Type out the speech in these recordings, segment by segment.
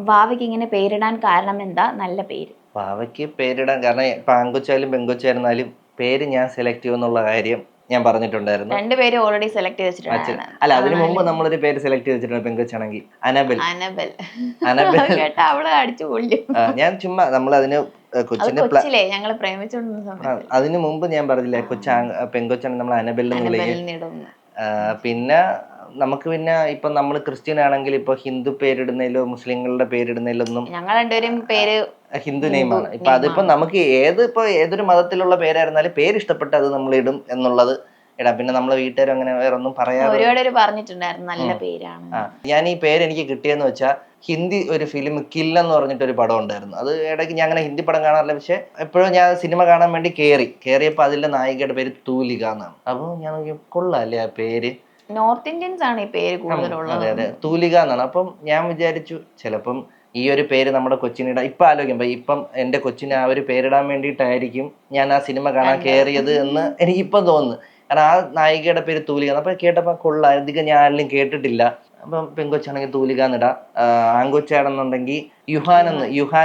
വാവയ്ക്ക് ഇങ്ങനെ പേരിടാൻ കാരണം എന്താ? നല്ല പേര്. വാവയ്ക്ക് പേരിടാൻ കാരണം ഇപ്പൊ ആൺകൊച്ചായാലും പെൺകൊച്ചായിരുന്നാലും പേര് ഞാൻ സെലക്ട് ചെയ്യുമെന്നുള്ള കാര്യം ഞാൻ പറഞ്ഞിട്ടുണ്ടായിരുന്നു. രണ്ടുപേരും ഓൾറെഡി സെലക്ട് ചെയ്തിട്ടുണ്ട്. അല്ല, അതിനു മുമ്പ് നമ്മളൊരു പേര് സെലക്ട് ചെയ്തിട്ടുണ്ട് പെൺകൊച്ചാണെങ്കിൽ. അനബൽ. കേട്ടാ അവള് അടിച്ചു പൊള്ളിയും. ഞാൻ ചുമ്മാ നമ്മൾ അതിന് കൊച്ചിലെ ഞങ്ങള് പ്രേമിച്ചോണ്ടിരുന്ന സമയത്ത് അതിനു മുമ്പ് ഞാൻ പറഞ്ഞില്ലേ പെൺകൊച്ചാണ് നമ്മൾ അനബൽ എന്ന് വിളിക്കും. പിന്നെ നമുക്ക് പിന്നെ ഇപ്പൊ നമ്മൾ ക്രിസ്ത്യൻ ആണെങ്കിൽ ഇപ്പൊ ഹിന്ദു പേരിടുന്നതിലോ മുസ്ലിങ്ങളുടെ പേരിടുന്നതിലോ ഒന്നും ഞങ്ങൾ രണ്ടുപേരും പേര് ഹിന്ദു നെയിമാണ്. ഇപ്പൊ അതിപ്പോ നമുക്ക് ഏതൊരു മതത്തിലുള്ള പേരായിരുന്നാലും പേര് ഇഷ്ടപ്പെട്ട് അത് നമ്മൾ ഇടും എന്നുള്ളത് ഇടാം. പിന്നെ നമ്മളെ വീട്ടുകാരും അങ്ങനെ വേറെ ഒന്നും പറയാതെ പറഞ്ഞിട്ടുണ്ടായിരുന്നു നല്ല പേരാണ്. ഞാൻ ഈ പേര് എനിക്ക് കിട്ടിയെന്ന് വെച്ചാൽ ഹിന്ദി ഒരു ഫിലിം കിൽ എന്ന് പറഞ്ഞിട്ട് ഒരു പടം ഉണ്ടായിരുന്നു. അത് ഇടയ്ക്ക് ഞാൻ അങ്ങനെ ഹിന്ദി പടം കാണാറില്ല, പക്ഷെ എപ്പോഴും ഞാൻ സിനിമ കാണാൻ വേണ്ടി കയറിയപ്പോൾ അതിലെ നായികയുടെ പേര് തൂലിക എന്നാണ്. അപ്പോൾ ഞാൻ കൊള്ളാല്ലേ ആ പേര്. നോർത്ത് ഇന്ത്യൻസ് ആണ് ഈ പേര് കൂടുതലുള്ളത്. അതെ, തൂലിക എന്നാണ്. അപ്പം ഞാൻ വിചാരിച്ചു ചിലപ്പം ഈ ഒരു പേര് നമ്മുടെ കൊച്ചിനിടാം. ഇപ്പൊ ആലോചിക്കുമ്പോ ഇപ്പം എന്റെ കൊച്ചിന് ആ ഒരു പേരിടാൻ വേണ്ടിയിട്ടായിരിക്കും ഞാൻ ആ സിനിമ കാണാൻ കയറിയത് എന്ന് എനിക്കിപ്പം തോന്നുന്നു. കാരണം ആ നായികയുടെ പേര് തൂലിക. അപ്പൊ കേട്ടപ്പോ കൊള്ളാം, അധികം ഞാൻ ആരെങ്കിലും കേട്ടിട്ടില്ല. അപ്പം പെൺകൊച്ചാണെങ്കിൽ തൂലിക എന്നിടാം, ആൺകൊച്ചാണെന്നുണ്ടെങ്കിൽ യുഹാൻ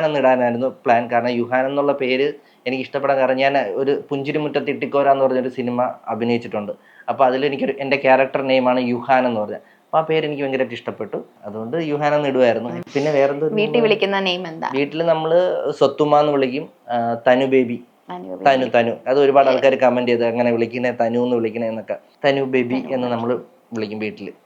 എന്ന് ഇടാനായിരുന്നു പ്ലാൻ. കാരണം യുഹാൻ എന്നുള്ള പേര് എനിക്ക് ഇഷ്ടപ്പെടാൻ കാരണം ഞാൻ ഒരു പുഞ്ചിരിമുറ്റത്ത് ഇട്ടിക്കോര എന്ന് പറഞ്ഞൊരു സിനിമ അഭിനയിച്ചിട്ടുണ്ട്. അപ്പൊ അതിലെനിക്കൊരു എന്റെ ക്യാരക്ടർ നെയിമാണ് യുഹാൻ എന്ന് പറഞ്ഞത്. അപ്പൊ ആ പേര് എനിക്ക് ഭയങ്കരമായിട്ട് ഇഷ്ടപ്പെട്ടു. അതുകൊണ്ട് യുഹാൻ എന്ന് ഇടുവായിരുന്നു. പിന്നെ വേറെന്തോ വീട്ടിൽ വിളിക്കുന്ന നെയിം എന്താ? വീട്ടിൽ നമ്മള് സ്വത്തുമ്മ എന്ന് വിളിക്കും, തനു ബേബി. തനു അത് ഒരുപാട് ആൾക്കാർ കമന്റ് ചെയ്ത് അങ്ങനെ വിളിക്കണേ തനു എന്ന് വിളിക്കണേ എന്നൊക്കെ. തനു ബേബി എന്ന് നമ്മൾ വിളിക്കും വീട്ടില്.